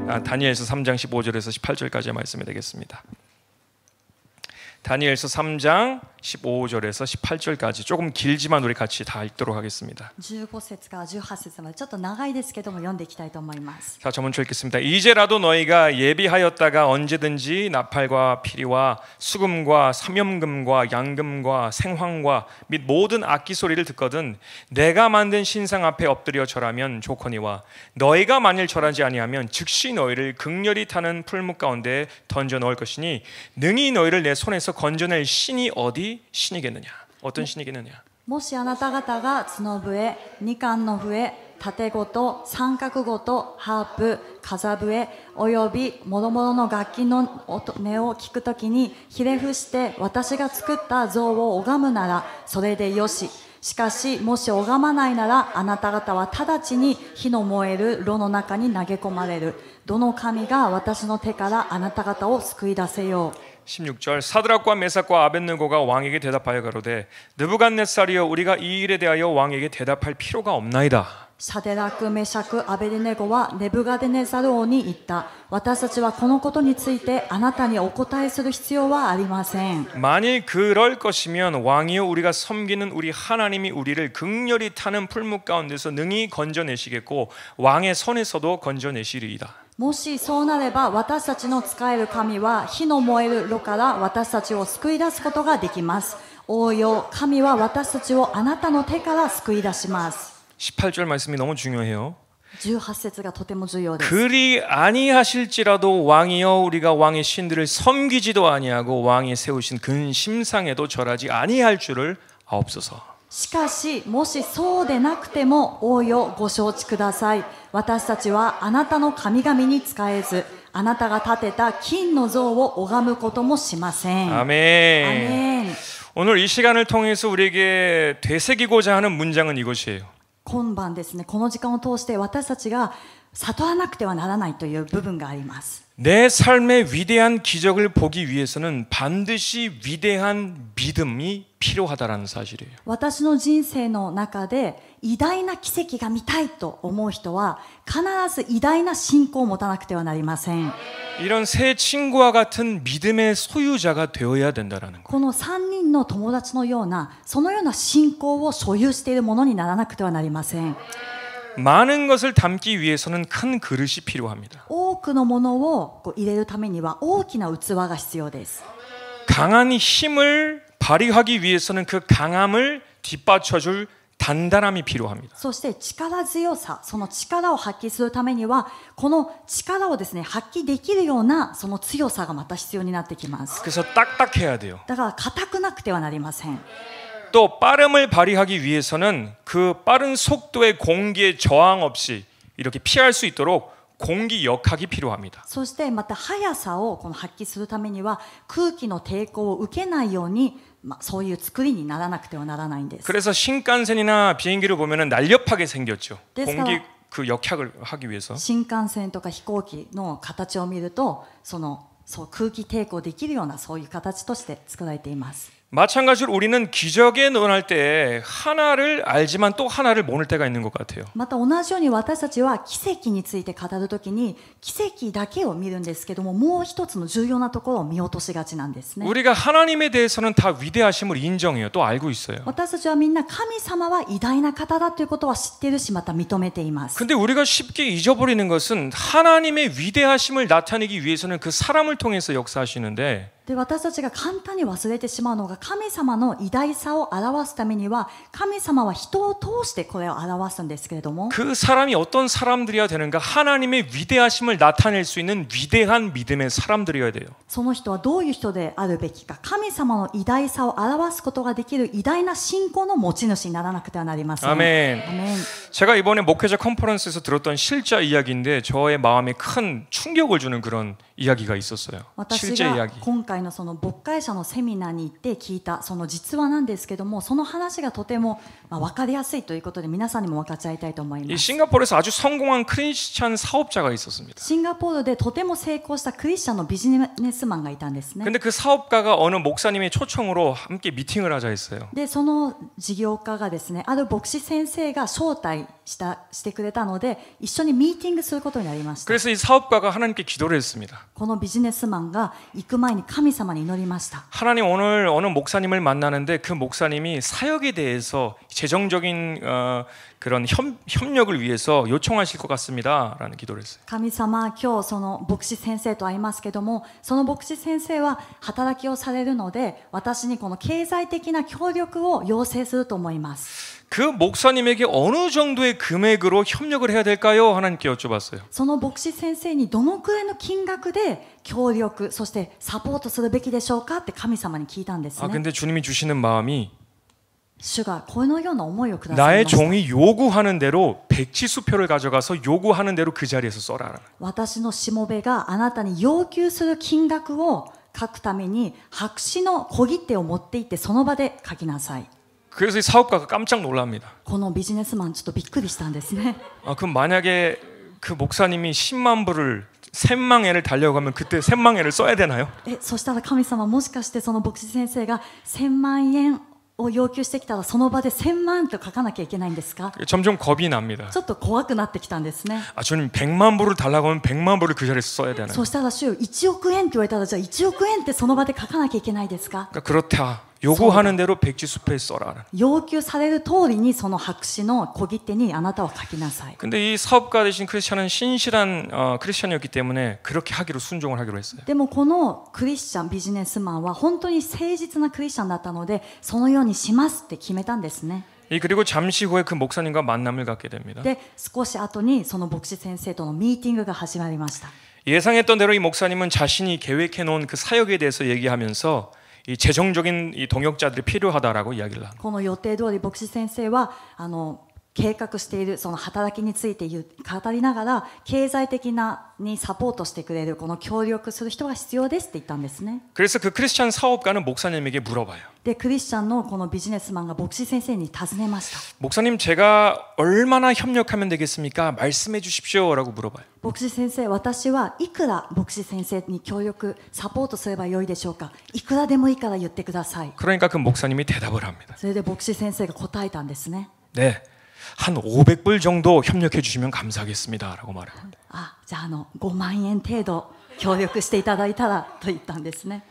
다니엘서 3장 15절에서 18절까지의 말씀이 되겠습니다. 다니엘서 3장 15절에서 18절까지 조금 길지만 우리 같이 다 읽도록 하겠습니다. 15節から18節までちょっと長いですけども読んでいきたいと思います。 자, 저 먼저 읽겠습니다. 이제라도 너희가 예비하였다가 언제든지 나팔과 피리와 수금과 삼염금과 양금과 생황과 및 모든 악기 소리를 듣거든 내가 만든 신상 앞에 엎드려 절하면 좋거니와 너희가 만일 절하지 아니하면 즉시 너희를 극렬히 타는 풀무 가운데 던져 넣을 것이니 능히 너희를 내 손에서 건져낼 신이 어디 신이겠느냐? 어떤 신이겠느냐? もしあなた方が角笛、二管の笛、盾琴、三角琴、ハープ、風笛および諸々の楽器の音を聞くときにひれ伏して私が作った像を拝むならそれでよし。しかしもし拝まないならあなた方は直ちに火の燃える炉の中に投げ込まれる。どの神が私の手からあなた方を救い出せよう。 16절 사드락과 메삭과 아벳느고가 왕에게 대답하여 가로되 느부갓네살이여 우리가 이 일에 대하여 왕에게 대답할 필요가 없나이다. シャデラク、メシャク、アベデネゴはネブガデネザル王に言った。私たちはこのことについてあなたにお答えする必要はありません。 만일 그럴 것이면 왕이여 우리가 섬기는 우리 하나님이 우리를 극렬히 타는 풀무 가운데서 능히 건져내시겠고 왕의 손에서도 건져내시리이다. もしそうなれば私たちの仕える神は火の燃える炉から私たちを救い出すことができます。王よ、神は私たちをあなたの手から救い出します。 18절 말씀이 너무 중요해요. 18節がとても重要です。 그리 아니하실지라도 왕이여 우리가 왕의 신들을 섬기지도 아니하고 왕이 세우신 근심상에도 절하지 아니할 줄을 아옵소서. しかしもしそうでなくても王よご承知ください。私たちはあなたの神々に仕えずあなたが建てた金の像を拝むこともしません。 아멘. 아멘. 오늘 이 시간을 통해서 우리에게 되새기고자 하는 문장은 이것이에요. 今晩ですね、この時間を通して私たちが悟らなくてはならないという部分があります。 내 삶의 위대한 기적을 보기 위해서는 반드시 위대한 믿음이 필요하다라는 사실이에요. 私の人生の中で偉大な奇跡が見たいと思う人は必ず偉大な信仰を持たなくてはなりません。 이런 세 친구와 같은 믿음의 소유자가 되어야 된다라는 거. この3人の友達のようなそのような信仰を所有しているものにならなくてはなりません。 많은 것을 담기 위해서는 큰 그릇이 필요합니다. 多くのものを入れるためには大きな器が必要です。 강한 힘을 발휘하기 위해서는 그 강함을 뒷받쳐줄 단단함이 필요합니다. そして力強さ、その力を発揮するためにはこの力をですね発揮できるようなその強さがまた必要になってきます。 그래서 딱딱해야 돼요. だから硬くなくてはなりません。 또 빠름을 발휘하기 위해서는 그 빠른 속도의 공기에 저항 없이 이렇게 피할 수 있도록 공기 역학이 필요합니다. そしてまた速さをこの発揮するためには空気の抵抗を受けないようにそういう作りにならなくてはならないんです。 그래서 신칸센이나 비행기를 보면은 날렵하게 생겼죠. 그래서- 공기 그 역학을 하기 위해서. 新幹線とか飛行機の形を見るとそう空気抵抗できるようなそういう形として作られています。 마찬가지로 우리는 기적에 논할 때 하나를 알지만 또 하나를 모를 때가 있는 것 같아요. また同じように私たちは奇跡について語るときに奇跡だけを見るんですけどももう一つの重要なところを見落としがちなんですね。 우리가 하나님에 대해서는 다 위대하심을 인정해요. 또 알고 있어요. 私たちはみんな神様は偉大な方だということは知っているしまた認めています。 근데 우리가 쉽게 잊어버리는 것은 하나님의 위대하심을 나타내기 위해서는 그 사람을 통해서 역사하시는데 で私たちが簡単に忘れてしまうのが神様の偉大さを表すためには神様は人を通してこれを表すんですけれども 그 사람이 어떤 사람들이어야 되는가? 하나님의 위대하심을 나타낼 수 있는 위대한 믿음의 사람들이어야 돼요. その人はどういう人であるべきか神様の偉大さを表すことができる偉大な信仰の持ち主にならなくてはなりません。 아멘. アメン。 제가 이번에 목회자 컨퍼런스에서 들었던 실자 이야기인데 저의 마음에 큰 충격을 주는 그런 이야기가 있었어요. 私 실제 が 이야기. 今回のその牧会者のセミナーに行って聞いたその実話なんですけども、その話がとても分かりやすいということで皆さんにも分かち合いたいと思い 이 ます。 싱가포르에서 아주 성공한 크리스찬 사업자가 있었습니다. シンガポールでとても成功したクリスチャンのビジネスマンがいたんですね。 근데 그 사업가가 어느 목사님의 초청으로 함께 미팅을 하자 했어요. でその事業家がですね、ある牧師先生が招待してくれたので一緒にミーティングすることになりました。 그래서 이 사업가가 하나님께 기도를 했습니다. このビジネスマンが行く前に神様に祈りました。 하나님 오늘 어느 목사님을 만나는데 그 목사님이 사역에 대해서 재정적인 그런 협력을 위해서 요청하실 것 같습니다라는 기도를 했어요. 神様、今日その牧師先生と会いますけども、その牧師先生は働きをされるので私にこの経済的な協力を要請すると思います。 그 목사님에게 어느 정도의 금액으로 협력을 해야 될까요? 하나님께 여쭤봤어요. その牧師先生にどのくらいの金額で協力、そしてサポートするべきでしょうかって神様に聞いたんですね。 근데 주님이 주시는 마음이 主がこのような思いをください 나의 ました。 종이 요구하는 대로 백지수표를 가져가서 요구하는 대로 그 자리에서 써라. 私のしもべがあなたに要求する金額を書くために白紙の小切手を持って行ってその場で書きなさい。 그래서 이 사업가가 깜짝 놀랍니다. このビジネスマンちょっとびっくりしたんですね。 그럼 만약에 그 목사님이 10만 불을 셋망엔을 달려가면 그때 셋망엔을 써야 되나요? そしたら神様、もしかしてその牧師先生が1000万円を要求してきたらその場で1000万と書かなきゃいけないんですか？ 점점 겁이 납니다. ちょっと怖くなってきたんですね。 주님 100만 불을 달라고 하면 100만 불을 그 자리에서 써야 되나요? そしたら主、1億円って言われたらじゃあ1億円ってその場で書かなきゃいけないですか？ 그렇다. 요구하는 대로 백지수표에 써라. 要求される通りにその白紙の小切手にあなたは書きなさい。 근데 이 사업가 되신 크리스찬은 신실한 크리스찬이었기 때문에 그렇게 하기로 순종을 하기로 했어요. でもこのクリスチャン、ビジネスマンは本当に誠実なクリスチャンだったのでそのようにしますって決めたんですね。 그리고 잠시 후에 그 목사님과 만남을 갖게 됩니다. で少し後にその牧師先生とのミーティングが始まりました。 예상했던 대로 이 목사님은 자신이 계획해 놓은 그 사역에 대해서 얘기하면서 이 재정적인 이 동역자들이 필요하다라고 이야기를 합니다. この予定通り牧師先生は計画しているその働きについて語りながら経済的にサポートしてくれるこの協力する人が必要ですって言ったんですね。 그래서 그 크리스찬 사업가는 목사님에게 물어봐요. でクリスチャンのこのビジネスマンが牧師先生に尋ねました。 목사님 제가 얼마나 협력하면 되겠습니까? 말씀해 주십시오라고 물어봐요. 牧師先生、私はいくら牧師先生に協力サポートすればよいでしょうか？いくらでもいいから言ってください。 그러니까 그 목사님이 대답을 합니다. それで牧師先生が答えたんですね。 네, 한 500불 정도 협력해 주시면 감사하겠습니다라고 말합니다. じゃあ5万円程度協力していただいたらと言ったんですね。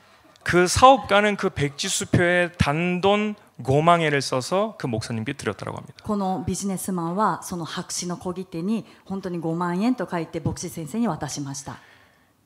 그 사업가는 그 백지수표에 단돈 5만엔을 써서 그 목사님께 드렸다고 합니다. このビジネスマンはその白紙の小切手に本当に5万円と書いて牧師先生に渡しました。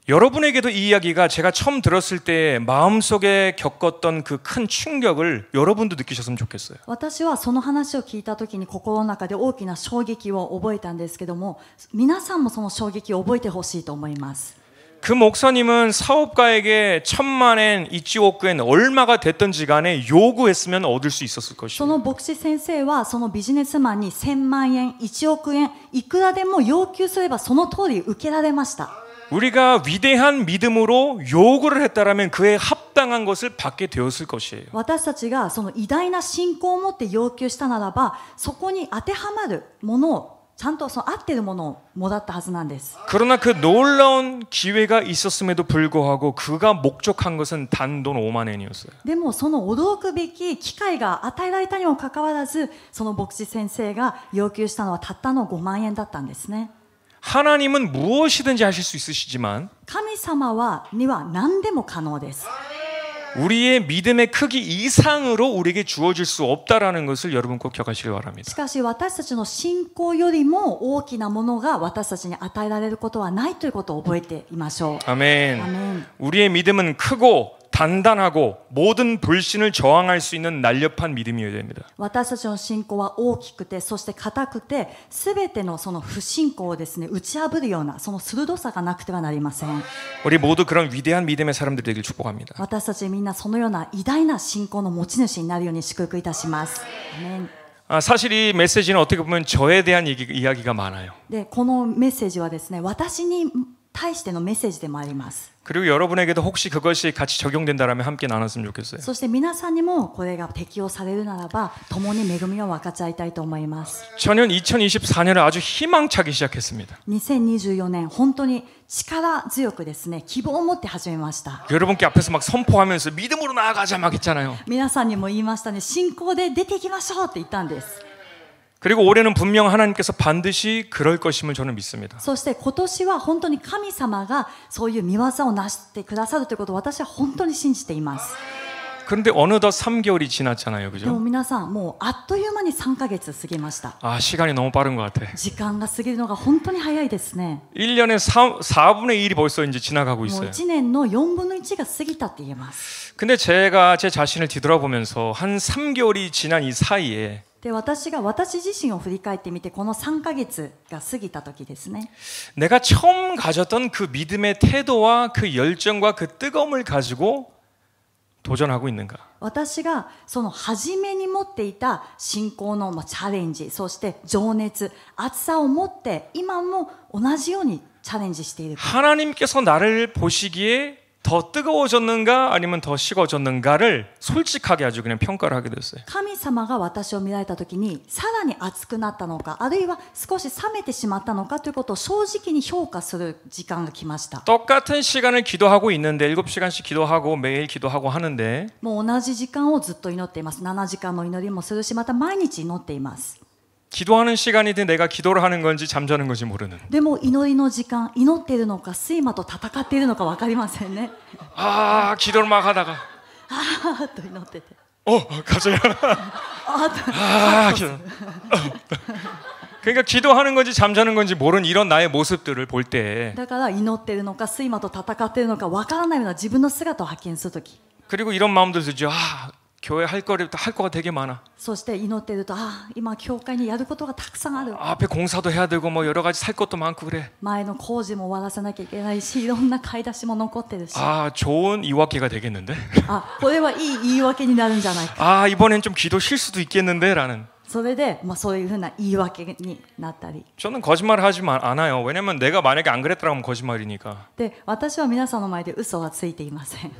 여러분에게도 이 이야기가 제가 처음 들었을 때 마음속에 겪었던 그 큰 충격을 여러분도 느끼셨으면 좋겠어요. 私はその話を聞いた時に心の中で大きな衝撃を覚えたんですけども、皆さんもその衝撃を覚えてほしいと思います。 그 목사님은 사업가에게 1000만엔, 1억엔 얼마가 됐든지 간에 요구했으면 얻을 수 있었을 そ 것이에요. の牧師先生はそのビジネスマンに1000万円、1億円いくらでも要求すればその通り受けられました。 우리가 위대한 믿음으로 요구를 했다라면 그에 합당한 것을 받게 되었을 것이에요. 私たちがその偉大な信仰を持って要求したならばそこに当てはまるものをちゃんとその合っているものをもらったはずなんです。 그러나 그 놀라운 기회가 있었음에도 불구하고 그가 목적한 것은 단돈 5만엔이었어요. でもその驚くべき機会が与えられたにもかかわらずその牧師先生が要求したのはたったの5万円だったんですね。 하나님은 무엇이든지 하실 수 있으시지만 神様には何でも可能です。 우리의 믿음의 크기 이상으로 우리에게 주어질 수 없다라는 것을 여러분 꼭 기억하시길 し 바랍니다. かし私たちの信仰よりも大きなものが私たちに与えられることはないということを覚えていましょう。 아멘. 아멘. 우리의 믿음은 크고 단단하고 모든 불신을 저항할 수 있는 날렵한 믿음이어야 됩니다. 私たちの信仰は大きくてそして固くて全てのその不信仰をですね打ち破るようなその鋭さがなくてはなりません。 우리 모두 그런 위대한 믿음의 사람들이 되길 축복합니다. 私たちみんなそのような偉大な信仰の持ち主になるように祝福いたします。アメン。 사실 이 메시지는 어떻게 보면 저에 대한 이야기가 많아요. でこのメッセージはですね私に対してのメッセージでもあります。 그리고 여러분에게도 혹시 그것이 같이 적용된다라면 함께 나눴으면 좋겠어요. そして皆さんにもこれが適用されるならば共に恵みを分かち合いたいと思います。 저는 2024년을 아주 희망차게 시작했습니다. 2024年本当に力強くですね、希望を持って始めました。 여러분께 앞에서 막 선포하면서 믿음으로 나아가자 막 했잖아요. 皆さんにも言いましたね、信仰で出ていきましょうって言ったんです。 그리고 올해는 분명 하나님께서 반드시 그럴 것임을 저는 믿습니다. そして今年は本当に神様がそういう見業をなしてくださるということを私は本当に信じています。 그런데 어느덧 3개월이 지났잖아요. でも 그죠? 皆さんもうあっという間に3ヶ月過ぎました。 아, 시간이 너무 빠른 것 같아. 時間が過ぎるのが本当に早いですね。 1년에 4분의 1이 벌써 이제 지나가고 もう 있어요. 1年の4分の1が過ぎたって言えます。 근데 제가 제 자신을 뒤돌아보면서 한 3개월이 지난 이 사이에 で私自身を振り返ってみてこの3ヶ月が過ぎた時ですね。 내가 처음 가졌던 그 믿음의 태도와 그 열정과 그 뜨거움을 가지고 도전하고 있는가? 私がその初めに持っていた信仰のチャレンジ、そして情熱、熱さを持って今も同じようにチャレンジしているか。 하나님께서 나를 보시기에 더 뜨거워졌는가 아니면 더 식어졌는가를 솔직하게 아주 그냥 평가를 하게 됐어요. 神様が私を見られた時にさらに熱くなったのか、あるいは少し冷めてしまったのかということを正直に評価する時間が来ました。 똑같은 시간을 기도하고 있는데 7시간씩 기도하고 매일 기도하고 하는데 もう同じ時間をずっと祈っています。7時間の祈りもするし、また毎日祈っています。 기도하는 시간이든 내가 기도를 하는 건지 잠자는 건지 모르는 でも祈りの時間、祈っているのか睡魔と戦っているのか分かりませんね。 아 기도를 막 하다가 あーっと祈ってて、 갑자기 あーっと 아 기도 그러니까 기도하는 건지 잠자는 건지 모르는 이런 나의 모습들을 볼 때 だから祈っているのか睡魔と戦っているのか分からないような自分の姿を発見するとき、 그리고 이런 마음도 들죠. 아 교회 할 거가 되게 많아. そして祈っていると、ああ今教会にやることがたくさんある。 앞에 공사도 해야 되고 뭐 여러 가지 살 것도 많고 그래. 前の工事も終わらせなきゃいけないし、いろんな買い出しも残ってるし、 아 좋은 이와기가 되겠는데. あ、これはいい言い訳になるんじゃないか。 아 이번엔 좀 기도 실수도 있겠는데라는. それで、そういうふうな言い訳になったり。 저는 거짓말을 하지 않아요. 왜냐면 내가 만약에 안 그랬더라면 거짓말이니까. で、私は皆さんの前で嘘はついていません。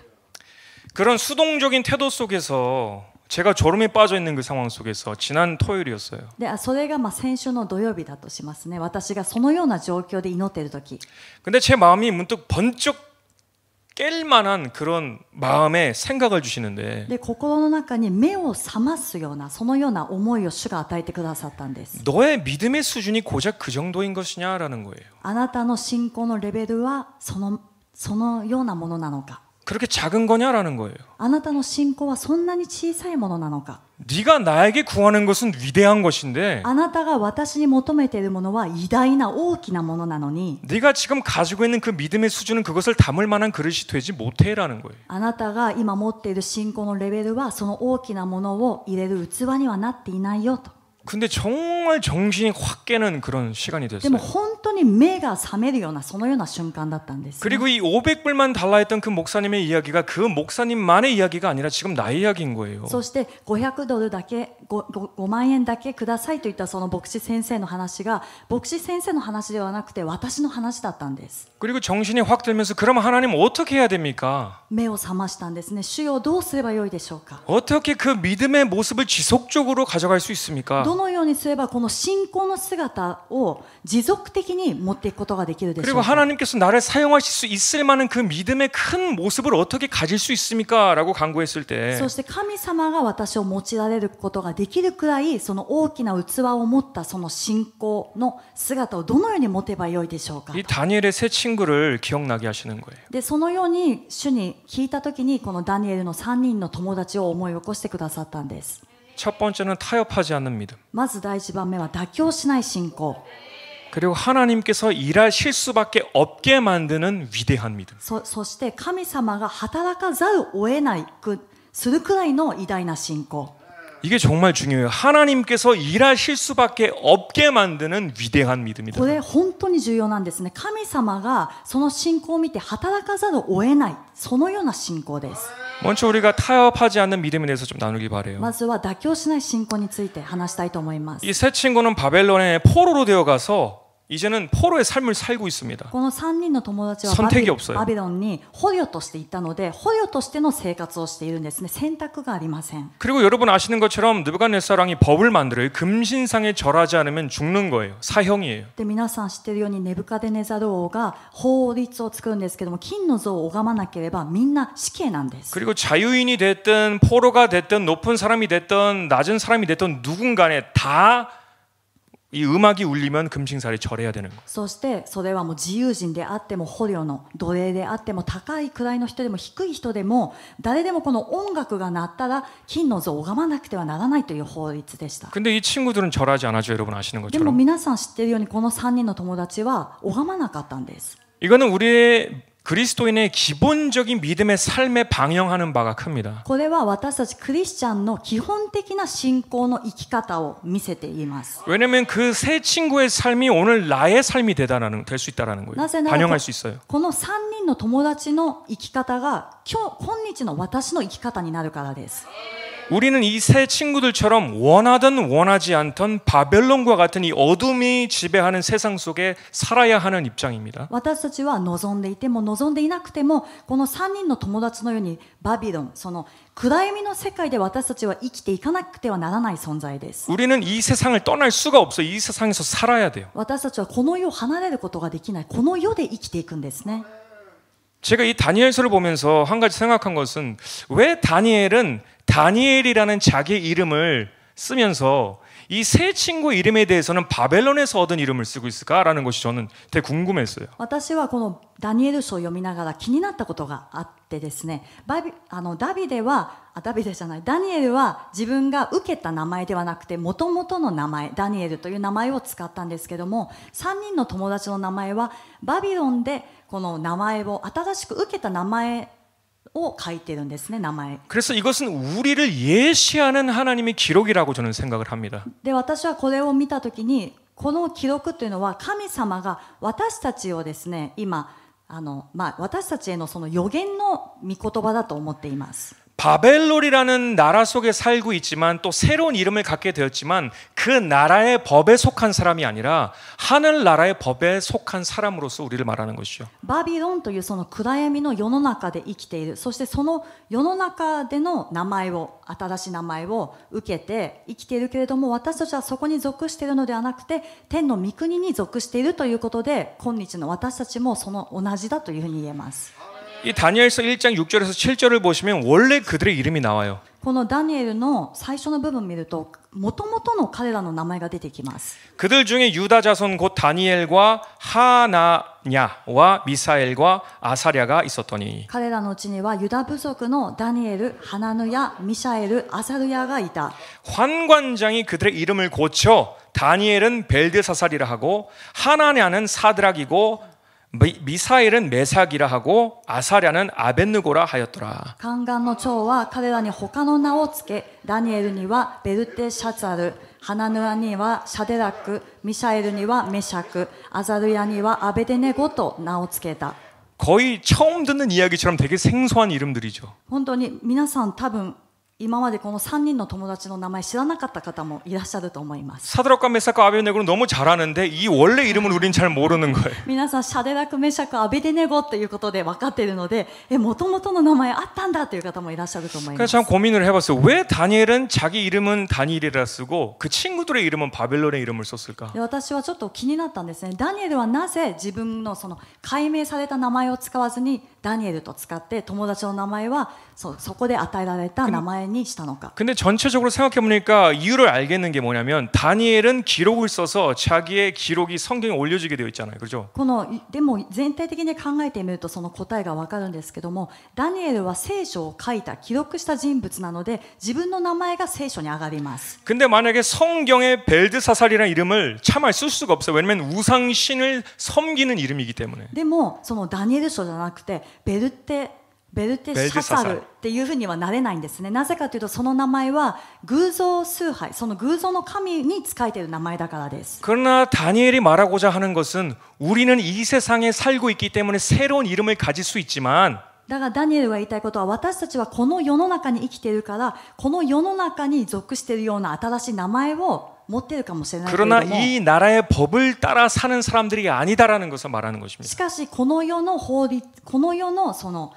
그런 수동적인 태도 속에서 제가 졸음에 빠져 있는 그 상황 속에서 지난 토요일이었어요. で、それが先週の土曜日だとしますね。私がそのような状況で祈っている時、 근데 제 마음이 문득 번쩍 깰 만한 그런 마음에 생각을 주시는데 で、心の中に目を覚ますようなそのような思いを主が与えてくださったんです。 너의 믿음의 수준이 고작 그 정도인 것이냐라는 거예요. あなたの信仰のレベルはそのようなものなのか。 그렇게 작은 거냐라는 거예요. あなたの信仰はそんなに小さいものなのか。 네가 나에게 구하는 것은 위대한 것인데 あなたが私に求めているものは偉大な大きなものなのに、 네가 지금 가지고 있는 그 믿음의 수준은 그것을 담을 만한 그릇이 되지 못해라는 거예요. あなたが今持っている信仰のレベルはその大きなものを入れる器にはなっていないよと。 근데 정말 정신이 확 깨는 그런 시간이 でも 됐어요. 本当に目が覚めるようなそのような瞬間だったんですね。 그리고 이 500불만 달라 했던 그 목사님의 이야기가 그 목사님만의 이야기가 아니라 지금 나의 이야기인 거예요. そして500ドルだけ 5万円だけくださいといったその牧師先生の話が牧師先生の話ではなくて私の話だったんです。 그리고 정신이 확 들면서 그럼 하나님 어떻게 해야 됩니까? 目を覚ましたんですね。主よどうすればよいでしょうか。 어떻게 그 믿음의 모습을 지속적으로 가져갈 수 있습니까? どのようにすればこの信仰の姿を持続的に持っていくことができるでしょ 그리고 うか。 하나님께서 나를 사용하실 수 있을 만한 그 믿음의 큰 모습을 어떻게 가질 수 있습니까? 라고 간구했을 때 そして神様が私を用いられることができるくらいその大きな器を持ったその信仰の姿をどのように持てばよいでしょうか。 이 다니엘의 세 친구를 기억나게 하시는 거예요. でそのように主に聞いたときにこのダニエルの3人の友達を思い起こしてくださったんです。 첫 번째는 타협하지 않는 믿음. まず第一番目は妥協しない信仰。 그리고 하나님께서 일하실 수밖에 없게 만드는 위대한 믿음. そして神様が働かざるを得ないくするくらいの偉大な信仰。 이게 정말 중요해요. 하나님께서 일하실 수밖에 없게 만드는 위대한 믿음이다. これ本当に重要なんですね。神様がその信仰を見て働かざるを得ないそのような信仰です。 먼저 우리가 타협하지 않는 믿음에 대해서 좀 나누길 바래요. まずは妥協しない信仰について話したいと思います。 이 세 친구는 바벨론에 포로로 되어 가서 이제는 포로의 삶을 살고 있습니다. この3人の友達は 선택이 없어요. バビロンに捕虜として行ったので捕虜としての生活をしているんですね。選択がありません。 그리고 여러분 아시는 것처럼 느부갓네살 왕이 법을 만들어요. 금신상에 절하지 않으면 죽는 거예요. 사형이에요. で皆さん知っているようにネブカデネザル王が法律を作るんですけども、金の像を拝まなければみんな死刑なんです。 그리고 자유인이 됐든 포로가 됐든 높은 사람이 됐든 낮은 사람이 됐든 누군가에 다 이 음악이 울리면 금신살에 절해야 되는 거예요. そしてそれはもう自由人であっても捕虜の奴隷であっても高い位の人でも低い人でも誰でもこの音楽が鳴ったら金の像を拝まなくてはならないという法律でした。 근데 이 친구들은 절하지 않았죠. 여러분 아시는 でも 것처럼. 皆さん知っているようにこの3人の友達は拝まなかったんです。 이거는 우리의 그리스도인의 기본적인 믿음의 삶에 방영하는 바가 큽니다. これは私たちクリスチャンの基本的な信仰の生き方を見せています。 왜냐하면 그 세 친구의 삶이 오늘 나의 삶이 될 수 있다라는 거예요. なぜなら 반영할 수 있어요. この3人の友達の生き方が今日の私の生き方になるからです。 우리는 이 세 친구들처럼 원하든 원하지 않던 바벨론과 같은 이 어둠이 지배하는 세상 속에 살아야 하는 입장입니다. 私たちは望んでいても望んでいなくてもこの3人の友達のようにバビロン、その暗闇の世界で私たちは生きていかなくてはならない存在です。 우리는 이 세상을 떠날 수가 없어요. 이 세상에서 살아야 돼요. 私たちはこの世を離れることができない。この世で生きていくんですね。 제가 이 다니엘서를 보면서 한 가지 생각한 것은 왜 다니엘은 다니엘이라는 자기 이름을 쓰면서 이 세 친구의 이름에 대해서는 바벨론에서 얻은 이름을 쓰고 있을까라는 것이 저는 되게 궁금했어요. 私はこのダニエル書を読みながら気になったことがあってですね、ダニエルは自分が受けた名前ではなくて元々の名前、ダニエルという名前を使ったんですけども、3人の友達の名前はバビロンでこの名前を新しく受けた名前を書いてるんですね。名前。 그래서 이것은 우리를 예시하는 하나님의 기록이라고 저는 생각을 합니다. で私はこれを見たときにこの記録というのは神様が私たちをですね今私たちへのその予言の御言葉だと思っています。 바벨론이라는 나라 속에 살고 있지만 또 새로운 이름을 갖게 되었지만 그 나라의 법에 속한 사람이 아니라 하늘 나라의 법에 속한 사람으로서 우리를 말하는 것이죠. バビロンというその暗闇の世の中で生きている、そしてその世の中での名前を、新しい名前を受けて生きているけれども、私たちはそこに属しているのではなくて天の御国に属しているということで、今日の私たちもその同じだというふうに言えます。 이 다니엘서 1장 6절에서 7절을 보시면 원래 그들의 이름이 나와요. このダニエルの最初の部分を見ると元々の彼らの名前が出てきます。 그들 중에 유다 자손 곧 다니엘과 하나냐와 미사엘과 아사랴가 있었더니 彼らのうちにはユダ部族のダニエル、ハナヌヤ、ミシャエル、アサルヤがいた。 환관장이 그들의 이름을 고쳐 다니엘은 벨드사살이라 하고 하나냐는 사드락이고 미사엘은 메삭이라 하고 아사랴는 아벳느고라 하였더라. 宦官の長は彼らに他の名をつけ、ダニエルにはベルテシャツァル、ハナヌアにはシャデラク、ミシャエルにはメシャク、アザルヤにはアベデネゴと名をつけた。 거의 처음 듣는 이야기처럼 되게 생소한 이름들이죠. 本当に皆さん多分今までこの3人の友達の名前知らなかった方もいらっしゃると思います。 사드락과 메삭과 아벳느고는 너무 잘 아는데 이 원래 이름은 우린 잘 모르는 거예요. 皆さんシャデラク、メシャク、アベデネゴということで分かっているので、元々の名前あったんだという方もいらっしゃると思いま 그래서 す。 참 고민을 해봤어요. 왜 다니엘은 자기 이름은 다니엘이라 쓰고 그 친구들의 이름은 바벨론의 이름을 썼을까? で私はちょっと気になったんですね。ダニエルはなぜ自分のその改名された名前を使わずにダニエルと使って友達の名前はそこで与えられた名前にしたのか。 근데 전체적으로 생각해보니까 이유를 알겠는 게 뭐냐면 다니엘은 기록을 써서 자기의 기록이 성경에 올려지게 되어 있잖아요. 그렇죠? でも全体的に考えてみるとその答えが分かるんですけども、ダニエルは聖書を書いた記録した人物なので自分の名前が聖書に上がります。 근데 만약에 성경에 벨드사살이라는 이름을 차마 쓸 수가 없어요. 왜냐면 우상신을 섬기는 이름이기 때문에. でもそのダニエル書じゃなくてベルテシャサルっていうふうにはなれないんですね。なぜかというとその名前は偶像崇拝、その偶像の神に仕えている名前だからです。 그러나 다니엘이 말하고자 하는 것은 우리는 이 세상에 살고 있기 때문에 새로운 이름을 가질 수 있지만 だからダニエルが言いたいことは、私たちはこの世の中に生きているからこの世の中に属しているような新しい名前を持っているかもしれないけれど 그러나 も 이 나라의 법을 따라 사는 사람들이 아니다라는 것을 말하는 し 것입니다. かしこの世の法律この世のその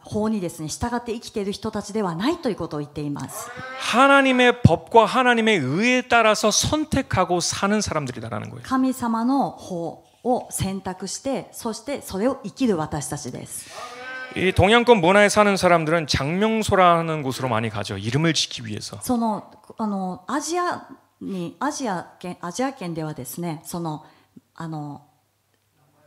法にですね従って生きている人たちではないということを言っています。 하나님의 법과 하나님의 의에 따라서 선택하고 사는 사람들이다라는 거예요. 神様の法を選択してそしてそれを生きる私たちです。 이 동양권 문화에 사는 사람들은 장명소라는 곳으로 많이 가죠. 이름을 지키기 위해서. そのアジア圏ではですねその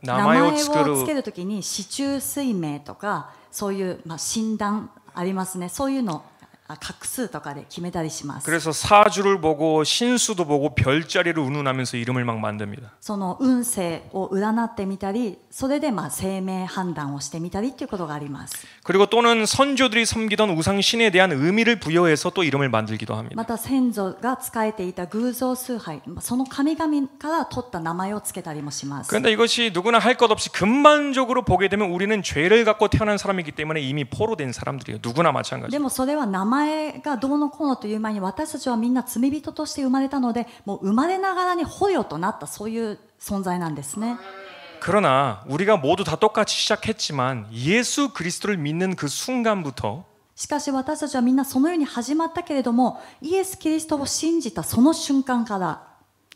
名前をつけるときに四柱推命とかそういう診断ありますね。そういうの画数とかで決めたりします。 그래서 사주를 보고 신수도 보고 별자리를 운운하면서 이름을 막 만듭니다. その運勢を占ってみたり、それで生命判断をしてみたりということがあります。 그리고 또는 선조들이 섬기던 우상 신에 대한 의미를 부여해서 또 이름을 만들기도 합니다. また先祖が仕えていた偶像崇拝、その神々から取った名前をつけたりもします。 그런데 이것이 누구나 할 것 없이 근반적으로 보게 되면 우리는 죄를 갖고 태어난 사람이기 때문에 이미 포로된 사람들이에요. 누구나 마찬가지. でもそれは名前がどうのこうのという前に私たちはみんな罪人として生まれたので、もう生まれながらに捕虜となったそういう存在なんですね。 그러나 우리가 모두 다 똑같이 시작했지만 예수 그리스도를 믿는 그 순간부터 しかし私たちはみんなそのように始まったけれども、イエス・キリストを信じたその瞬間から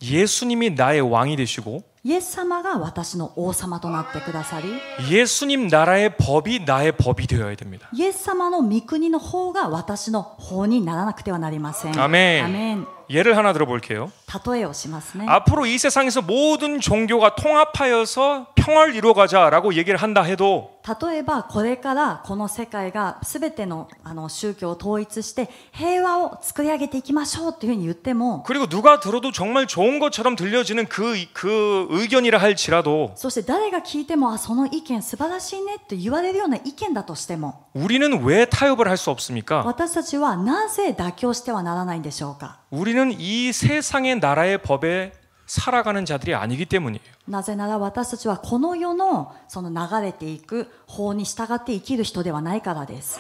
예수님이 나의 왕이 되시고 イエス様が私の王様となってくださり、 예수님 나라의 법이 나의 법이 되어야 됩니다. イエス様の御国の方が私の方にならなくてはなりません。 아멘. アメン。 예를 하나 들어볼게요. 例えをしますね。 앞으로 이 세상에서 모든 종교가 통합하여서 평화를 이루어가자라고 얘기를 한다 해도 例えばこれからこの世界が全ての宗教を統一して平和を作り上げていきましょうというふうに言っても、 그리고 누가 들어도 정말 좋은 것처럼 들려지는 그 의견이라 할지라도 そして誰が聞いてもその意見素晴らしいねって言われるような意見だとしても、 우리는 왜 타협을 할 수 없습니까? 私たちはなぜ妥協してはならないんでしょうか。 우리는 이 세상의 나라의 법에 살아가는 자들이 아니기 때문이에요. なぜなら私たちはこの世のその流れていく法に従って生きる人ではないからです。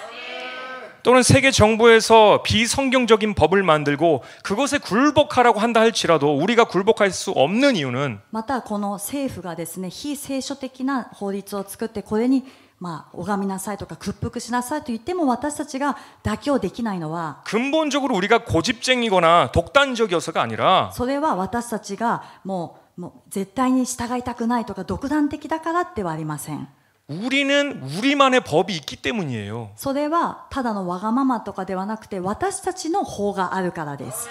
또는 세계 정부에서 비성경적인 법을 만들고 그것에 굴복하라고 한다 할지라도 우리가 굴복할 수 없는 이유는 またこの政府がですね非聖書的な法律を作ってこれに拝みなさいとか屈服しなさいと言っても私たちが妥協できないのは 근본적으로 우리가 고집쟁이거나 독단적이어서가 아니라 それは私たちがもう絶対に従いたくないとか独断的だからではありません。 우리는 우리만의 법이 있기 때문이에요. それはただのわがままとかではなくて私たちの法があるからです。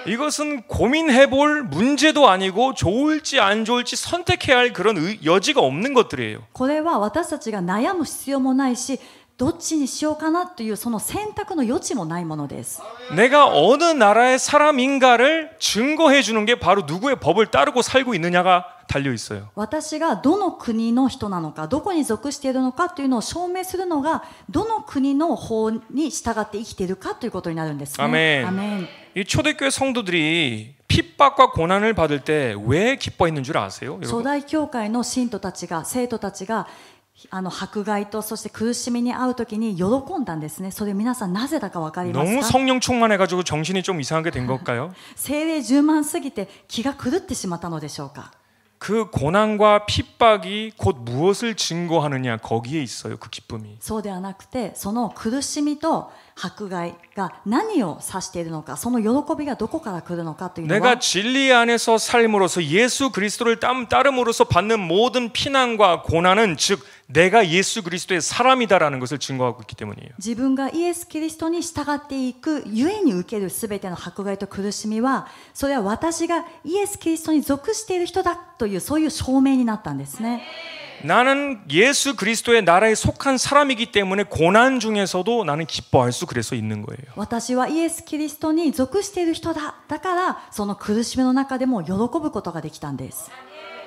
이것은 고민해볼 문제도 아니고 좋을지 안 좋을지 선택해야 할 그런 여지가 없는 것들이에요. これは私たちが悩む必要もないしどっちにしようかなというその選択の余地もないものです。 내가 어느 나라의 사람인가를 증거해 주는 게 바로 누구의 법을 따르고 살고 있느냐가 달려 있어요. 私がどの国の人なのかどこに属しているのかというのを証明するのがどの国の法に従って生きているかということになるんですね。 아멘. アメン。 이 초대교회 성도들이 핍박과 고난을 받을 때 왜 기뻐했는 줄 아세요? 初 여러분? 代教会の信徒たちが生徒たちが迫害とそして苦しみに遭うときに喜んだんですね。それ皆さんなぜだか分かります 너무 か？ 성령 충만해가지고 정신이 좀 이상하게 된 걸까요? 聖霊充満すぎて気が狂ってしまったのでしょうか。 그 고난과 핍박이 곧 무엇을 증거하느냐 거기에 있어요. 그 기쁨이. そうではなくてその苦しみと迫害が何を指しているのかその喜びがどこから来るのかというの 내가 は 진리 안에서 삶으로써 예수 그리스도를 따름으로써 받는 모든 피난과 고난은 즉 내가 예수 그리스도의 사람이다라는 것을 증거하고 있기 때문이에요. 自分がイエス・キリストに従っていくゆえに受けるすべての迫害と苦しみはそれは私がイエス・キリストに属している人だというそういう証明になったんですね。 나는 예수 그리스도의 나라에 속한 사람이기 때문에 고난 중에서도 나는 기뻐할 수 그래서 있는 거예요. 私はイエス・キリストに属している人だ。だからその苦しみの中でも喜ぶことができたんです。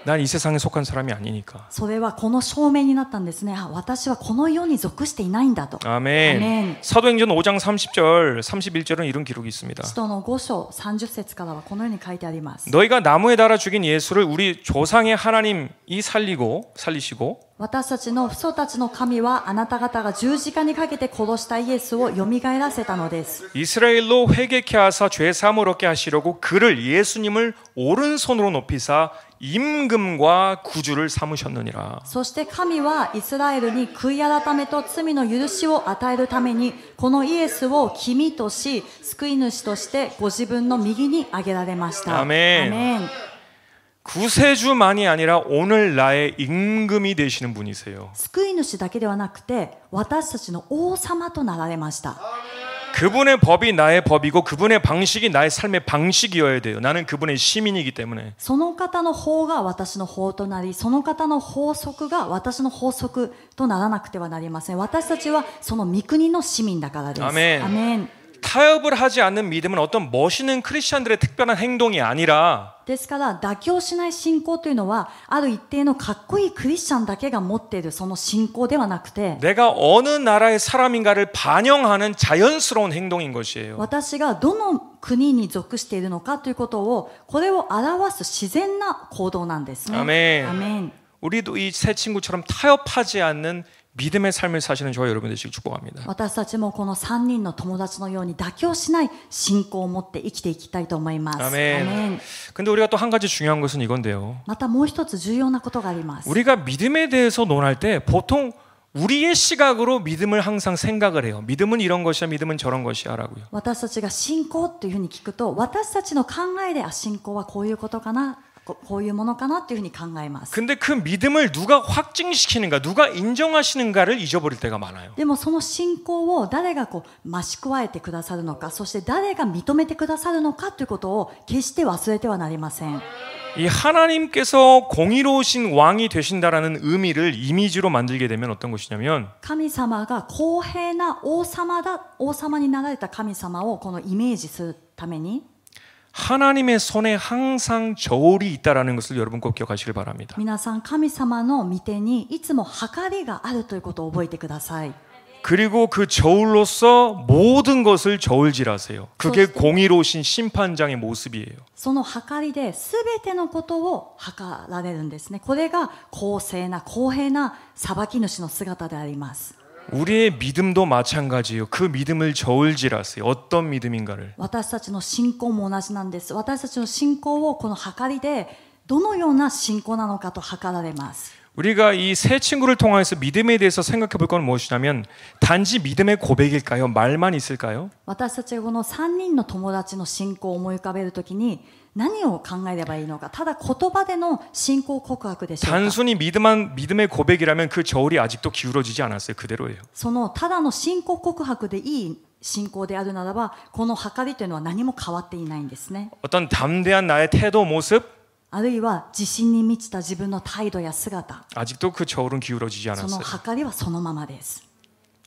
난 이 세상에 속한 사람이 아니니까. それはこの証明になったんですね。私はこの世に属していないんだと。 아멘. 아멘. 사도행전 5장 30절, 31절은 이런 기록이 있습니다. 使徒の5章30節からはこのように書いてあります。 너희가 나무에 달아 죽인 예수를 우리 조상의 하나님이 살리시고 私たちの父祖たちの神はあなた方が十字架にかけて殺したイエスをよみがえらせたのです。 이스라엘로 회개케 하사 죄 사함을 얻게 하시려고 그를 예수님을 오른손으로 높이사 임금과 구주를 삼으셨느니라. そして神はイスラエルに悔い改めと罪の許しを与えるためにこのイエスを君とし救い主としてご自分の右に挙げられました。アメン。アメン。 구세주만이 아니라 오늘 나의 임금이 되시는 분이세요. 救い主だけではなくて私たちの王様となられました。 그분의 법이 나의 법이고 그분의 방식이 나의 삶의 방식이어야 돼요. 나는 그분의 시민이기 때문에. その方の法が私の法となり、その方の法則が私の法則とならなくてはなりません。私たちはその御国の市民だからです。アメン。アメン。 타협을 하지 않는 믿음은 어떤 멋있는 크리스천들의 특별한 행동이 아니라 ですから妥協しない信仰というのはある一定のかっこいいクリスチャンだけが持っているその信仰ではなくて 내가 어느 나라의 사람인가를 반영하는 자연스러운 행동인 것이에요. 私がどの国に属しているのかということをこれを表す自然な行動なんですね。 아멘. アメン。 우리도 이 세 친구처럼 타협하지 않는 믿음의 삶을 사시는 저와 여러분 되시길 축복합니다. 私たちもこの3人の友達のように妥協しない信仰を持って生きていきたいと思います。 아멘. 근데 우리가 또 한 가지 중요한 것은 이건데요. またもう一つ重要なことがあります。 우리가 믿음에 대해서 논할 때 보통 우리의 시각으로 믿음을 항상 생각을 해요. 믿음은 이런 것이야, 믿음은 저런 것이야라고요. 私たちが信仰というふうに聞くと、私たちの考えで信仰はこういうことかな、こういうものかなというふうに考えます。 근데 그 믿음을 누가 확증시키는가, 누가 인정하시는가를 잊어버릴 때가 많아요. でもその信仰を誰が増し加えてくださるのか、そして誰が認めてくださるのかということを決して忘れてはなりません。 이 하나님께서 공의로우신 왕이 되신다라는 의미를 이미지로 만들게 되면 어떤 것이냐면 神様が公平な王様になられた神様をこのイメージするために 하나님의 손에 항상 저울이 있다라는 것을 여러분 꼭 기억하시길 바랍니다. 皆さん神様の御手にいつも計りがあるということを覚えてください。 그리고 그 저울로서 모든 것을 저울질하세요. 그게 공의로우신 심판장의 모습이에요. その計りで全てのことを計られるんですね。これが公正な公平な裁き主の姿であります。 우리의 믿음도 마찬가지예요. 그 믿음을 저울질하세요. 어떤 믿음인가를. 私たちの信仰も同じなんです。私たちの信仰をこの計りでどのような信仰なのかと計られます。 우리가 이 세 친구를 통해서 믿음에 대해서 생각해 볼 건 무엇이냐면 단지 믿음의 고백일까요? 말만 있을까요? 私たちがこの3人の友達の信仰を思い浮かべるときに何を考えればいいのか。ただ言葉での信仰告白でしょうか。 단순히 믿음의 고백이라면 그 저울이 아직도 기울어지지 않았어요. 그대로예요. そのただの信仰告白でいい信仰であるならばこの計りというのは何も変わっていないんですね。 어떤 담대한 나의 태도 모습 あるいは自信に満ちた自分の態度や姿 아직도 그 저울은 기울어지지 その 않았어요. 計りはそのままです。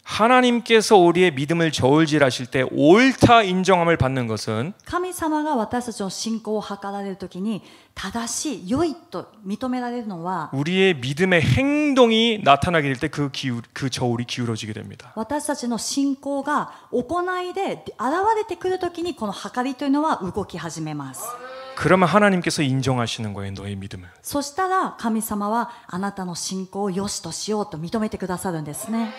하나님께서 우리의 믿음을 저울질하실 때 옳다 인정함을 받는 것은 神様が私たちの信仰を計られるときに正しい良いと認められるのは 우리의 믿음의 행동이 나타나게 될 때 그 저울이 기울어지게 됩니다. 私たちの信仰が行いで現れてくるときにこの計りというのは動き始めます。 그러면 하나님께서 인정하시는 거예요. 너의 믿음을. そしたら神様はあなたの信仰を良しとしようと認めてくださるんですね。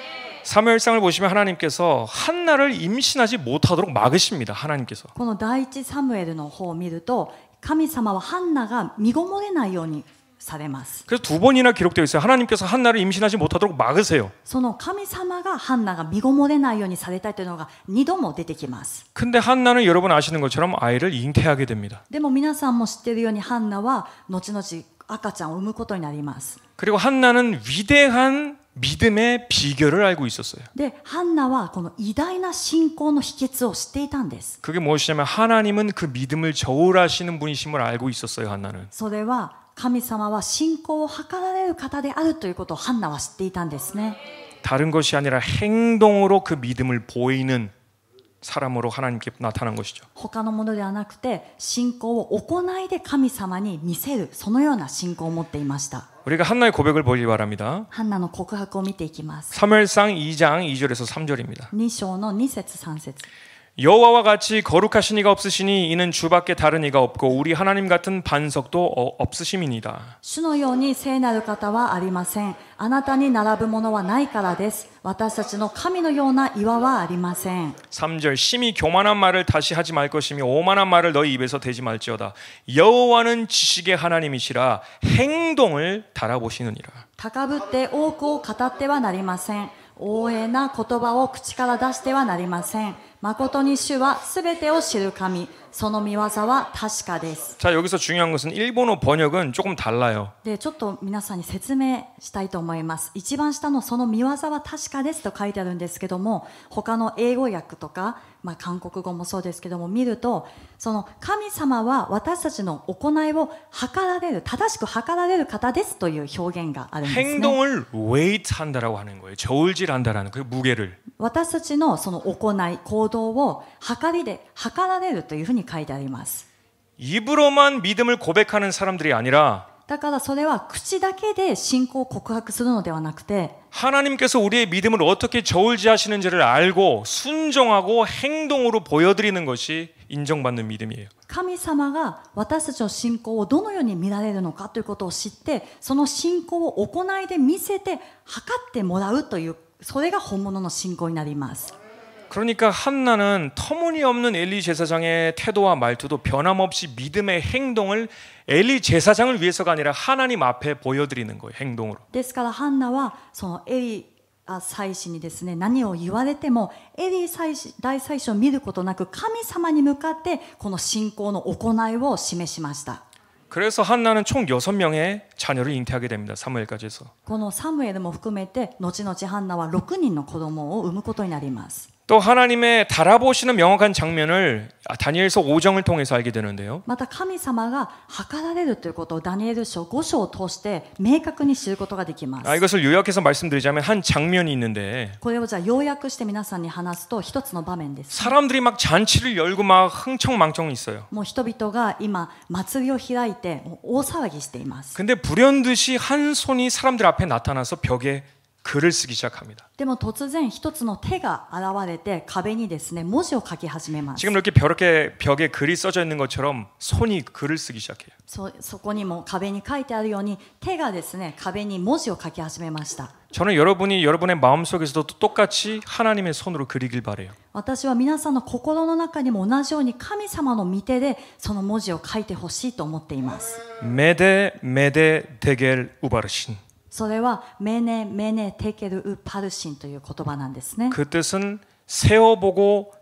사무엘상을 보시면 하나님께서 한나를 임신하지 못하도록 막으십니다. 하나님께서. この第一サムエルの方を見ると神様はハンナが身ごもれないようにされます。 그래서 두 번이나 기록되어 있어요. 하나님께서 한나를 임신하지 못하도록 막으세요. その神様がハンナが身ごもれないようにされたというのが2度も出てきます。 근데 한나는 여러분 아시는 것처럼 아이를 잉태하게 됩니다. でも皆さんも知っているようにハンナは後々赤ちゃんを産むことになります。 그리고 한나는 위대한 믿음의 비결을 알고 있었어요. でハンナはこの偉大な信仰の秘訣を知っていたんです。 그게 무엇이냐면 하나님은 그 믿음을 저울하시는 분이심을 알고 있었어요. 한나는. それは神様は信仰を図られる方であるということをハンナは知っていたんですね。 다른 것이 아니라 행동으로 그 믿음을 보이는 사람으로 하나님께 나타난 것이죠. 他のものではなくて信仰を行いで神様に見せるそのような信仰を持っていました。 우리가 한나의 고백을 보기 바랍니다. ハンナの告白を見ていきます。 사무엘상 2장 2절에서 3절입니다. 2章の2節3節。 여호와와 같이 거룩하신 이가 없으시니 이는 주밖에 다른 이가 없고 우리 하나님 같은 반석도 없으심이니이다. 主のように聖なる方はありません。あなたに並ぶものはないからです。私たちの神のような岩はありません。 3절 심히 교만한 말을 다시 하지 말 것이며 오만한 말을 너희 입에서 대지 말지어다. 여호와는 지식의 하나님이시라 행동을 달아보시느니라. 高ぶって多くを語ってはなりません。横柄な言葉を口から出してはなりません。誠に主はすべてを知る神、その御業は確かです。 자, 여기서 중요한 것은 일본어 번역은 조금 달라요. で、ちょっと皆さんに説明したいと思います。一番下のその御業は確かですと書いてあるんですけども、他の英語訳とか、韓国語もそうですけども見ると、その神様は私たちの行いを測られる、正しく測られる方ですという表現があるんですね。 행동을 웨이트한다라고 하는 거예요. 저울질한다라는 그 무게를. 私たちのその行い、行動を測りで測られるというふうに書いてあります。 입으로만 믿음을 고백하는 사람들이 아니라 だからそれは口だけで信仰を告白するのではなくて、 하나님께서 우리의 믿음을 어떻게 저울질하시는지를 알고 순종하고 행동으로 보여드리는 것이 인정받는 믿음이에요. 神様が私たちの信仰をどのように見られるのかということを知って、その信仰を行いで見せて測ってもらうという、それが本物の信仰になります。 그러니까 한나는 터무니없는 엘리 제사장의 태도와 말투도 변함없이 믿음의 행동을 엘리 제사장을 위해서가 아니라 하나님 앞에 보여드리는 거예요. 행동으로. ですからハンナはそのエリ祭司にですね、何を言われてもエリ大祭司を見ることなく神様に向かってこの信仰の行いを示しました。 그래서 한나는 총 6명의 자녀를 잉태하게 됩니다. 사무엘까지 해서. このサムエルも含めて後々ハンナは6人の子供を産むことになります。 또 하나님의 달아보시는 명확한 장면을 다니엘서 5장을 통해서 알게 되는데요. また神様が測られるということをダニエル書5章を通して明確に知ることができます。 이것을 요약해서 말씀드리자면 한 장면이 있는데 これをじゃあ要約して皆さんに話すと一つの場面です。 사람들이 막 잔치를 열고 막 흥청망청 있어요. もう人々が今祭りを開いてもう大騒ぎしています。 근데 불현듯이 한 손이 사람들 앞에 나타나서 벽에 글을 쓰기 시작합니다. でも突然一つの手が現れて壁にですね文字を書き始めます。 지금 이렇게 벽에 글이 써져 있는 것처럼 손이 글을 쓰기 시작해요. そこにも壁に書いてあるように手がですね壁に文字を書き始めました。 저는 여러분이 여러분의 마음속에서도 똑같이 하나님의 손으로 그리길 바래요. 私は皆さんの心の中にも同じように神様の御手でその文字を書いてほしいと思っています。 메데 데겔 우바르신. それはメネメネテケルウパルシンという言葉なんですね。 그 뜻은 세어보고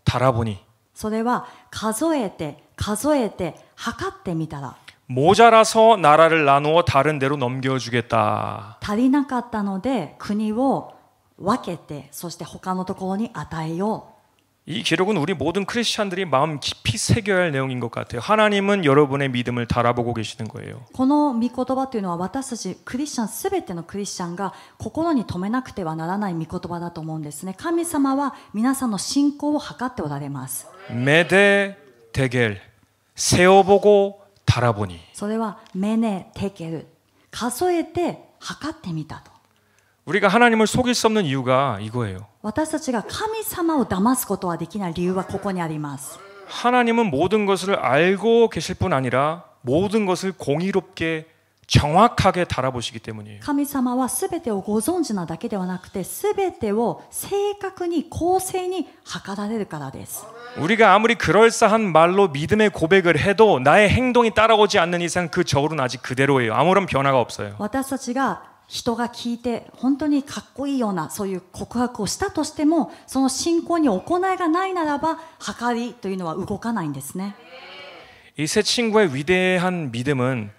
달아보니 それは数えて測ってみたら 모자라서 나라를 나누어 다른 데로 넘겨주겠다. 足りなかったので国を分けてそして他のところに与えよう。 이 기록은 우리 모든 크리스찬들이 마음 깊이 새겨야 할 내용인 것 같아요. 하나님은 여러분의 믿음을 달아보고 계시는 거예요. この御言葉というのは私たちクリスチャンすべてのクリスチャンが心に留めなくてはならない御言葉だと思うんですね。神様は皆さんの信仰を測っておられます。 메데 데겔 세어보고 달아보니 それはメネテケル数えて測ってみたと。 우리가 하나님을 속일 수 없는 이유가 이거예요. 私たちが神様を騙すことはできない理由はここにあります。 하나님은 모든 것을 알고 계실 뿐 아니라 모든 것을 공의롭게 정확하게 달아보시기 때문이에요. 神様はすべてをご存知なだけではなくてすべてを正確に公正に測られるからです。 우리가 아무리 그럴싸한 말로 믿음의 고백을 해도 나의 행동이 따라오지 않는 이상 그 저울은 아직 그대로예요. 아무런 변화가 없어요. 私たちが人が聞いて本当にかっこいいようなそういう告白をしたとしてもその信仰に行いがないならば計りというのは動かないんですね。 이 세 친구의 위대한 믿음은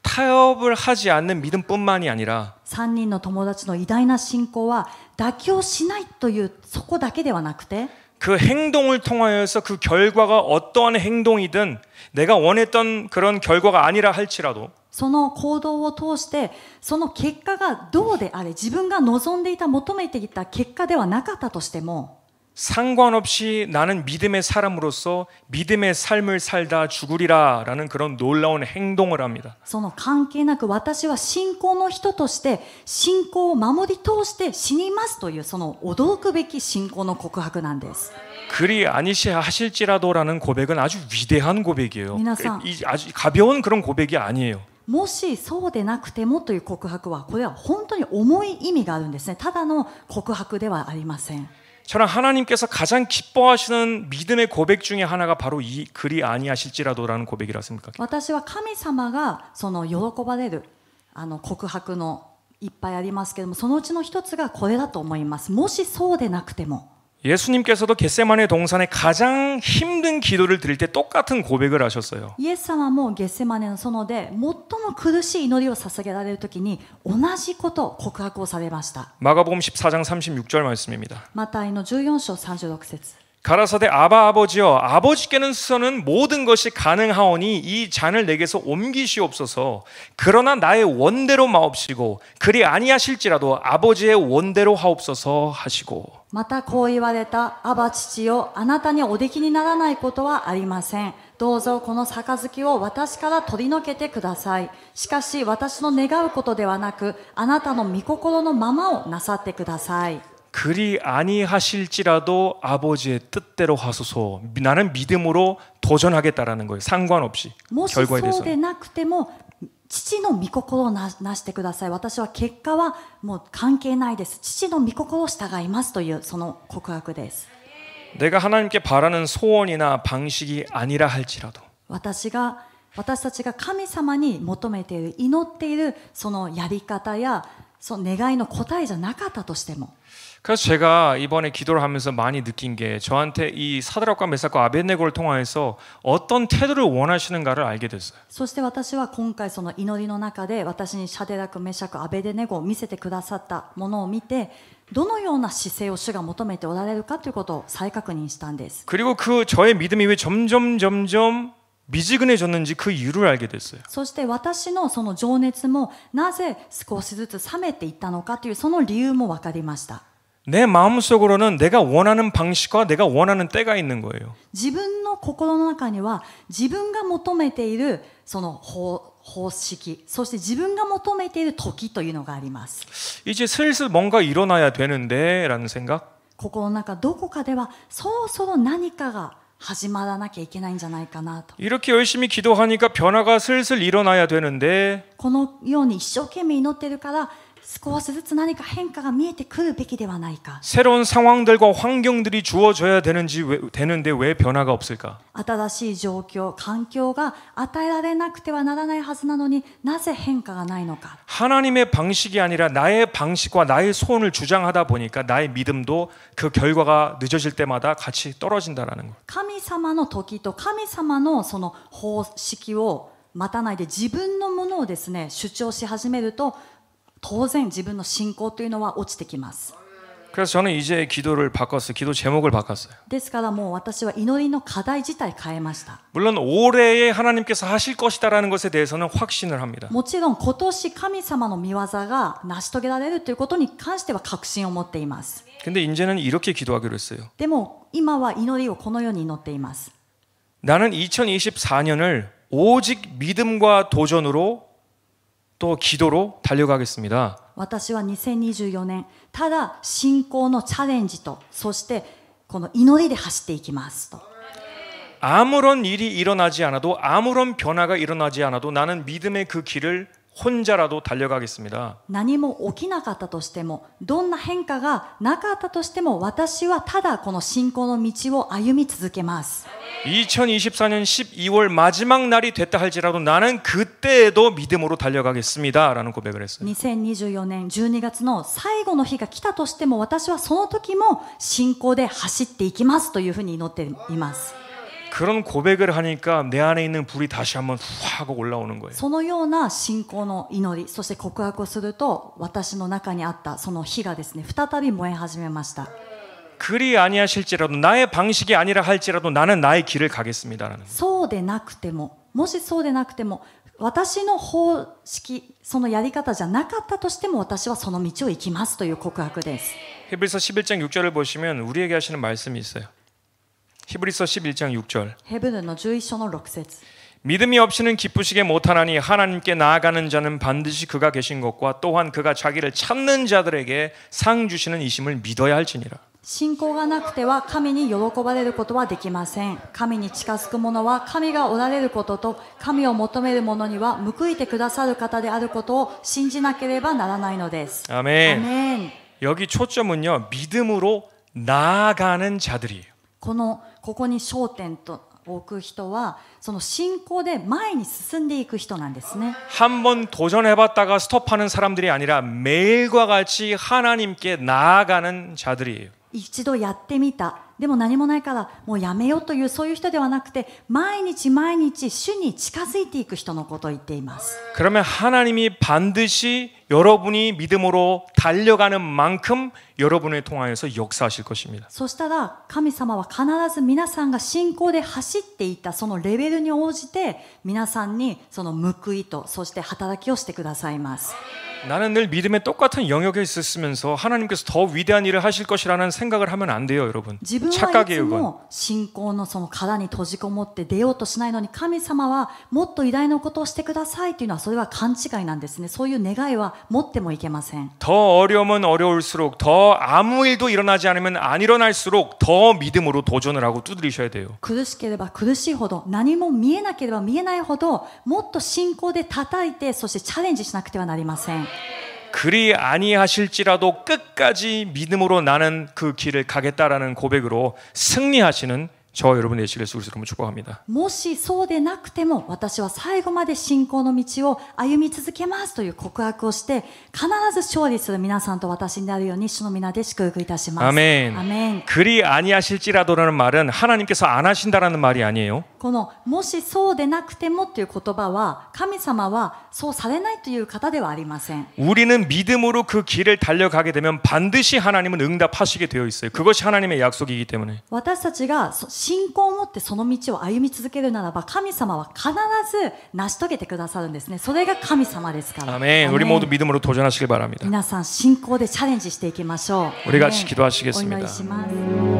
타협을 하지 않는 믿음뿐만이 아니라 3人の友達の偉大な信仰は妥協しないというそこだけではなくて 그 행동을 통하여서 그 결과가 어떠한 행동이든 내가 원했던 그런 결과가 아니라 할지라도 その行動を通してその結果がどうであれ自分が望んでいた求めていた結果ではなかったとしても 상관없이 나는 믿음의 사람으로서 믿음의 삶을 살다 죽으리라라는 그런 놀라운 행동을 합니다. その関係なく私は信仰の人として信仰を守り通して死にますというその驚くべき信仰の告白なんです。 그리 아니하실지라도라는 고백은 아주 위대한 고백이에요. 皆さん 아주 가벼운 그런 고백이 아니에요. もしそうでなくてもという告白はこれは本当に重い意味があるんですね。ただの告白ではありません。 저는 하나님께서 가장 기뻐하시는 믿음의 고백 중에 하나가 바로 이 그리 아니하실지라도라는 고백이라 생각해요. 私は神様がその喜ばれる告白のいっぱいありますけども、そのうちの一つがこれだと思います。もしそうでなくても 예수님께서도 겟세마네 동산에 가장 힘든 기도를 드릴 때 똑같은 고백을 하셨어요. イエス様もゲッセマネの園で最も苦しい祈りを捧げられるときに同じこと告白をされました。 마가복음 14장 36절 말씀입니다. マタイの14章36節 가라사대 아바 아버지여 아버지께는 모든 것이 가능하오니 이 잔을 내게서 옮기시옵소서. 그러나 나의 원대로 마옵시고 그리 아니하실지라도 아버지의 원대로 하옵소서 하시고. またこう言われた。アバ父よ、あなたにおできにならないことはありません。どうぞこの杯を私から取り除けてください。しかし私の願うことではなく、あなたの御心のままをなさってください。 그리 아니하실지라도 아버지의 뜻대로 하소서. 나는 믿음으로 도전하겠다라는 거예요. 상관없이 もし 결과에 そう 대해서. でなくても父の御心をなしてください。私は結果はもう関係ないです。父の御心を従いますというその告白です。 내가 하나님께 바라는 소원이나 방식이 아니라 할지라도 私たちが神様に求めている祈っているそのやり方やその願いの答えじゃなかったとしても 그래서 제가 이번에 기도를 하면서 많이 느낀 게 저한테 이 사드락과 메삭과 아벳네고를 통해서 어떤 태도를 원하시는가를 알게 됐어요. そして私は今回その祈りの中で私にシャデラク、メシャク、アベデネゴを見せてくださったものを見てどのような姿勢を主が求めておられるかということを再確認したんです。 그리고 그 저의 믿음이 왜 점점 미지근해졌는지 그 이유를 알게 됐어요. そして私のその情熱もなぜ少しずつ冷めていったのかというその理由も分かりました。 내 마음속으로는 내가 원하는 방식과 내가 원하는 때가 있는 거예요. 自分の心の中には自分が求めているその方式、そして自分が求めている時というのがあります。 이제 슬슬 뭔가 일어나야 되는데 라는 생각. 心の中どこかではそろそろ何かが始まらなきゃいけないんじゃないかなと。 이렇게 열심히 기도하니까 변화가 슬슬 일어나야 되는데 このように一生懸命祈っているから少しずつ何か変化が見えてくるべきではないか。 새로운 상황들과 환경들이 주어져야 되는데 왜 변화가 없을까? 新しい状況、環境が与えられなくてはならないはずなのになぜ変化がないのか。 하나님의 방식이 아니라 나의 방식과 나의 소원을 주장하다 보니까 나의 믿음도 그 결과가 늦어질 때마다 같이 떨어진다라는 거. 神様の時と神様のその方式を待たないで自分のものをですね主張し始めると当然自分の信仰というのは落ちてきます。 그래서 저는 이제 기도를 바꿨어요. 기도 제목을 바꿨어요. ですからもう私は祈りの課題自体変えました。 물론 올해에 하나님께서 하실 것이다라는 것에 대해서는 확신을 합니다. もちろん今年神様の御業が成し遂げられるということに関しては確信を持っています。 근데 이제는 이렇게 기도하기로 했어요. でも今は祈りをこのように祈っています。 나는 2024년을 오직 믿음과 도전으로 또 기도로 달려가겠습니다. 私は2024年ただ信仰のチャレンジとそしてこの祈りで走っていきますと。 아무런 일이 일어나지 않아도 아무런 변화가 일어나지 않아도 나는 믿음의 그 길을 혼자라도 달려가겠습니다. 何も起きなかったとしてもどんな変化がなかったとしても私はただこの信仰の道を歩み続けます。 2024년 12월 마지막 날이 됐다 할지라도 나는 그때에도 믿음으로 달려가겠습니다 라는 고백을 했어요. 2024年12月の最後の日が来たとしても私はその時も信仰で走っていきますというふうに祈っています。 그런 고백을 하니까 내 안에 있는 불이 다시 한번 후 하고 올라오는 거예요. そのような信仰の祈りそして告白をすると私の中にあったその火がですね再び燃え始めました。 그리 아니하실지라도 나의 방식이 아니라 할지라도 나는 나의 길을 가겠습니다라는. そうでなくてももしそうでなくても私の方式そのやり方じゃなかったとしても私はその道を行きますという告白です。 히브리서 11장 6절을 보시면 우리에게 하시는 말씀이 있어요. 히브리서 11장 6절. ヘブルの11章の6節 믿음이 없이는 기쁘시게 못하나니 하나님께 나아가는 자는 반드시 그가 계신 것과 또한 그가 자기를 찾는 자들에게 상 주시는 이심을 믿어야 할지니라. 信仰がなくては神に喜ばれることはできません。神に近づく者は神がおられることと神を求める者には報いてくださる方であることを信じなければならないのです。 아멘. アメン。 여기 초점은요, 믿음으로 나아가는 자들이에요. ここに焦点と置く人はその信仰で前に進んでいく人なんですね。 한번 도전해봤다가 스톱하는 사람들이 아니라 매일과 같이 하나님께 나아가는 자들이에요. 一度やってみたでも何もないからもうやめようというそういう人ではなくて毎日毎日主に近づいていく人のことを言っています。 그러면 하나님이 반드시 여러분이 믿음으로 달려가는 만큼 여러분을 통하여서 역사하실 것입니다. そしたら神様は必ず皆さんが信仰で走っていたそのレベルに応じて皆さんにその報いとそして働きをしてくださいます。 나는 늘 믿음의 똑같은 영역에 있었으면서 하나님께서 더 위대한 일을 하실 것이라는 생각을 하면 안 돼요, 여러분. 自分はいつ 착각이에요, 그건. も信仰のその殻に閉じこもって出ようとしないのに神様はもっと偉大なことをしてくださいというのはそれは勘違いなんですね。そういう願いは持ってもいけません。 더 어려우면 어려울수록 더 아무 일도 일어나지 않으면 안 일어날수록 더 믿음으로 도전을 하고 두드리셔야 돼요. 苦しければ苦しいほど何も見えなければ見えないほどもっと信仰で叩いてそしてチャレンジしなくてはなりません。 그리 아니하실지라도 끝까지 믿음으로 나는 그 길을 가겠다라는 고백으로 승리하시는 저 여러분 되시길 예수 그리스도로 축복합니다. もしそうでなくても私は最後まで信仰の道を歩み続けますという告白をして必ず勝利する皆さんと私になるように主の皆で祝福いたします。 아멘. アメン。 그리 아니하실지라도라는 말은 하나님께서 안 하신다라는 말이 아니에요. このもしそうでなくてもという言葉は神様はそうされないという方ではありません。 우리는 믿음으로 그 길을 달려가게 되면 반드시 하나님은 응답하시게 되어 있어요. 그것이 하나님의 약속이기 때문에. 私たちが信仰を持ってその道を歩み続けるならば神様は必ず成し遂げてくださるんですね。それが神様ですから。 아멘. 우리 모두 믿음으로 도전하시길 바랍니다. 皆さん信仰でチャレンジしていきましょう。 우리 같이 기도하시겠습니다. お祈りします。